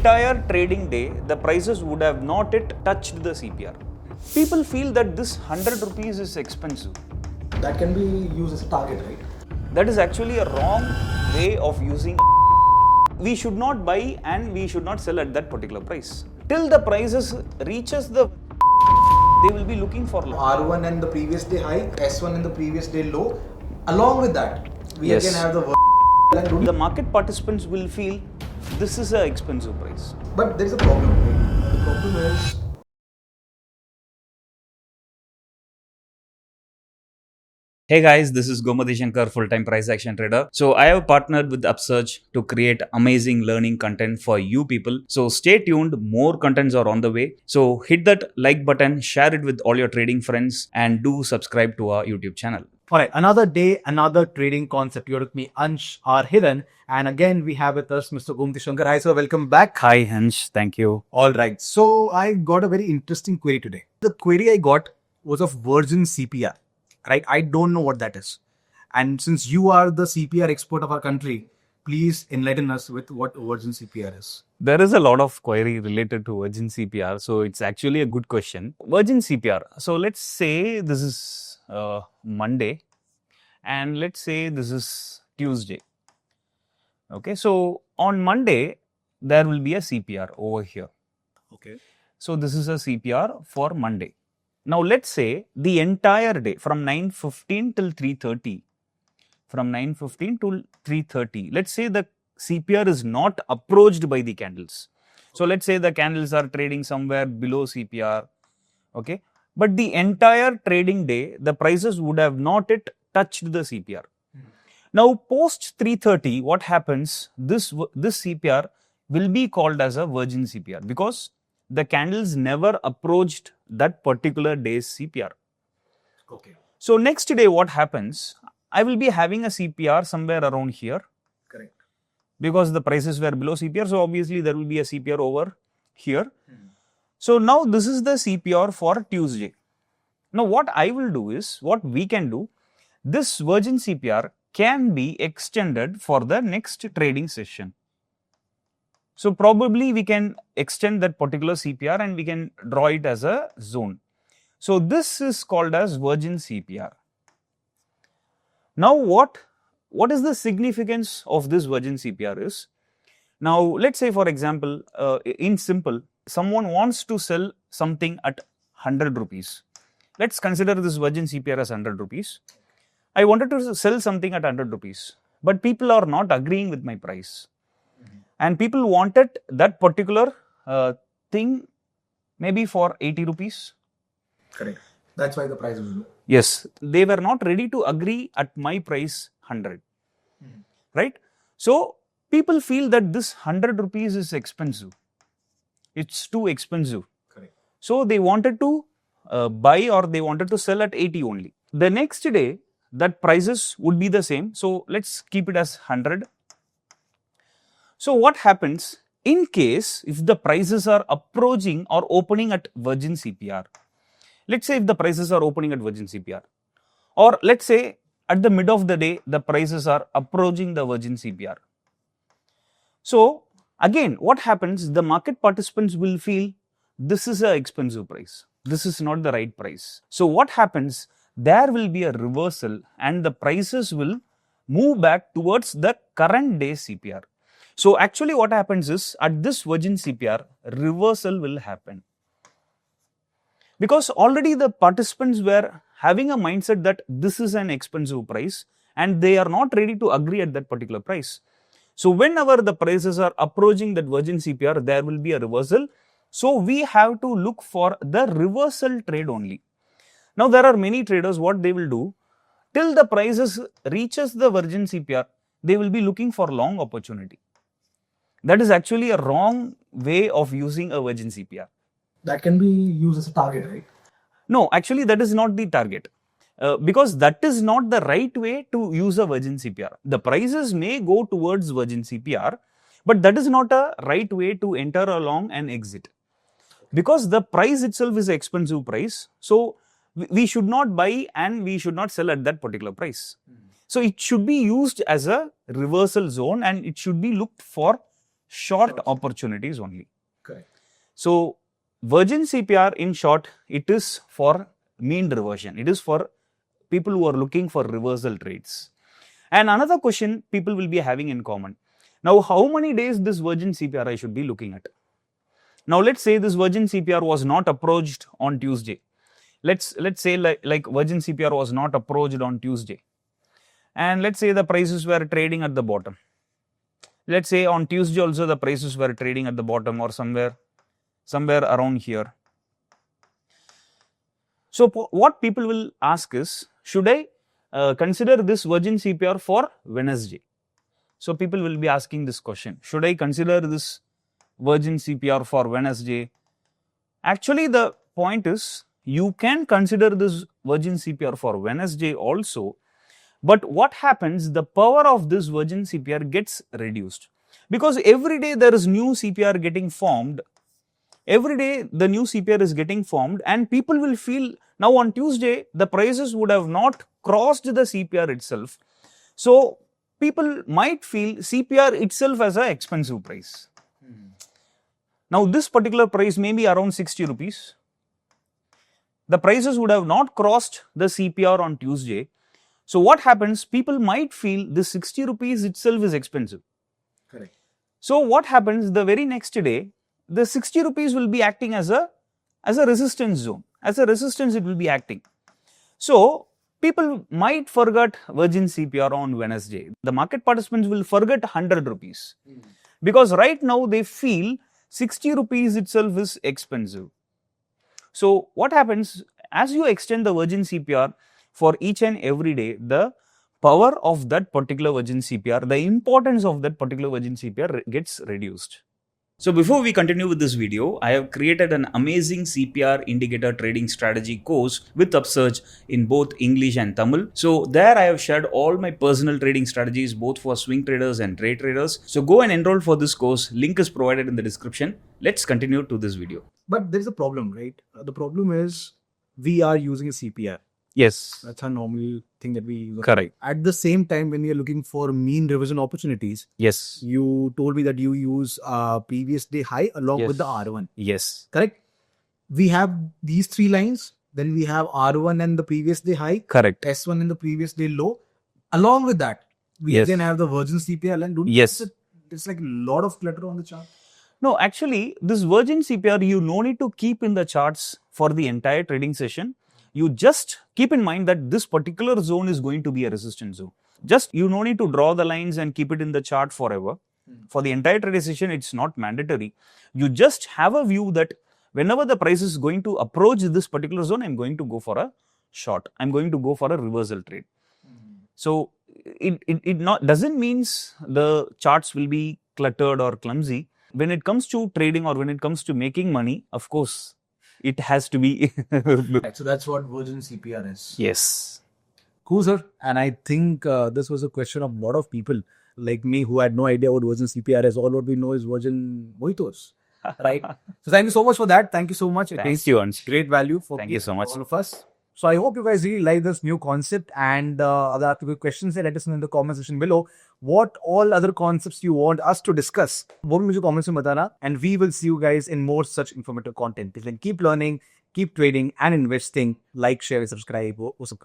entire trading day, the prices would have not yet touched the CPR. People feel that this 100 rupees is expensive. That can be used as a target, right? That is actually a wrong way of using. We should not buy and we should not sell at that particular price. Till the prices reaches the, they will be looking for R1 and the previous day high, S1 and the previous day low. Along with that, we Yes. again have The market participants will feel this is an expensive price. But there is a problem, right? The problem is Hey guys, this is Gomathi Shankar, full-time price action trader. So I have partnered with Upsurge to create amazing learning content for you people. So stay tuned, more contents are on the way. So hit that like button, share it with all your trading friends and do subscribe to our YouTube channel. Alright, another day, another trading concept. You're with me, Ansh or Hiran. And again, we have with us Mr. Gomathi Shankar. Hi sir, welcome back. Hi Hansh, thank you. Alright, so I got a very interesting query today. The query I got was of Virgin CPR. Right, I don't know what that is. And since you are the CPR expert of our country, please enlighten us with what Virgin CPR is. There is a lot of query related to Virgin CPR, so it's actually a good question. Virgin CPR, so let's say this is Monday and let's say this is Tuesday. Okay, so on Monday, there will be a CPR over here. Okay. So this is a CPR for Monday. Now let's say the entire day from 9:15 till 3:30, from 9:15 to 3:30, let's say the CPR is not approached by the candles. So let's say the candles are trading somewhere below CPR, okay? But the entire trading day, the prices would have not yet touched the CPR. Now post 3:30, what happens? This CPR will be called as a Virgin CPR because the candles never approached that particular day's CPR. Okay. So next day what happens? I will be having a CPR somewhere around here. Correct. Because the prices were below CPR, so obviously there will be a CPR over here. So now this is the CPR for Tuesday. Now what I will do is, what we can do, this Virgin CPR can be extended for the next trading session. So probably we can extend that particular CPR and we can draw it as a zone. So this is called as Virgin CPR. Now what is the significance of this Virgin CPR is? Now let's say for example, in simple, someone wants to sell something at 100 rupees. Let's consider this Virgin CPR as 100 rupees. I wanted to sell something at 100 rupees, but people are not agreeing with my price. And people wanted that particular thing maybe for 80 rupees. correct. That's why the price is low. Yes, they were not ready to agree at my price 100. Right? So, people feel that this 100 rupees is expensive. It's too expensive. Correct. So, they wanted to buy or they wanted to sell at 80 only. The next day, that prices would be the same. So, let's keep it as 100. So what happens in case if the prices are approaching or opening at Virgin CPR? Let's say if the prices are opening at Virgin CPR, or let's say at the mid of the day the prices are approaching the Virgin CPR. So again, what happens? The market participants will feel this is an expensive price. This is not the right price. So what happens? There will be a reversal and the prices will move back towards the current day CPR. So actually what happens is at this Virgin CPR, reversal will happen. Because already the participants were having a mindset that this is an expensive price and they are not ready to agree at that particular price. So whenever the prices are approaching that Virgin CPR, there will be a reversal. So we have to look for the reversal trade only. Now there are many traders, what they will do, till the prices reaches the Virgin CPR, they will be looking for long opportunity. That is actually a wrong way of using a Virgin CPR. That can be used as a target, right? No, actually that is not the target. Because that is not the right way to use a Virgin CPR. The prices may go towards Virgin CPR, but that is not a right way to enter along and exit. Because the price itself is an expensive price, so we should not buy and we should not sell at that particular price. So it should be used as a reversal zone and it should be looked for short opportunities only. Correct. So Virgin CPR, in short, it is for mean reversion. It is for people who are looking for reversal trades. And another question people will be having in common. Now, how many days this Virgin CPR I should be looking at? Now, let's say this Virgin CPR was not approached on Tuesday. Let's say like Virgin CPR was not approached on Tuesday. And let's say the prices were trading at the bottom. Let's say on Tuesday also the prices were trading at the bottom or somewhere around here. So what people will ask is, should I consider this Virgin CPR for Wednesday? So people will be asking this question, should I consider this Virgin CPR for Wednesday? Actually, the point is, you can consider this Virgin CPR for Wednesday also, but what happens, the power of this Virgin CPR gets reduced, because every day there is new CPR getting formed. Every day the new CPR is getting formed, and people will feel, now on Tuesday the prices would have not crossed the CPR itself. So people might feel CPR itself as an expensive price. Now this particular price may be around 60 rupees. The prices would have not crossed the CPR on Tuesday. So what happens, people might feel this 60 rupees itself is expensive. Correct. So what happens, the very next day, the 60 rupees will be acting as a resistance zone. As a resistance it will be acting. So people might forget Virgin CPR on Wednesday. The market participants will forget 100 rupees. Because right now they feel 60 rupees itself is expensive. So what happens, as you extend the Virgin CPR for each and every day, the power of that particular Virgin CPR, the importance of that particular Virgin CPR gets reduced. So before we continue with this video, I have created an amazing CPR indicator trading strategy course with Upsurge in both English and Tamil. So there I have shared all my personal trading strategies both for swing traders and day traders. So go and enroll for this course. Link is provided in the description. Let's continue to this video. But there is a problem, right? The problem is we are using a CPR. Yes. That's a normal thing that we use. Correct. At the same time, when we are looking for mean revision opportunities, Yes. you told me that you use previous day high along with the R1. Yes. Correct? We have these three lines. Then we have R1 and the previous day high. Correct. S1 and the previous day low. Along with that, we then have the Virgin CPR line. Yes. It's like a lot of clutter on the chart. No, actually, this Virgin CPR, you no need to keep in the charts for the entire trading session. You just keep in mind that this particular zone is going to be a resistance zone. Just you no need to draw the lines and keep it in the chart forever. For the entire trading session, it's not mandatory. You just have a view that whenever the price is going to approach this particular zone, I'm going to go for a short. I'm going to go for a reversal trade. So it not doesn't means the charts will be cluttered or clumsy. When it comes to trading or when it comes to making money, of course, it has to be. Right, so that's what Virgin CPR is. Yes. Cool, sir. And I think this was a question of a lot of people like me who had no idea what Virgin CPR is. All what we know is Virgin Mojitos. Right? So thank you so much for that. Thank you so much. Thank you, Ansh. Great value for Thank you so much. all of us. So I hope you guys really like this new concept, and other questions, let us know in the comment section below what all other concepts you want us to discuss. वो भी मुझे comments में बताना, and we will see you guys in more such informative content. Till then, keep learning, keep trading and investing. Like, share, subscribe, वो सब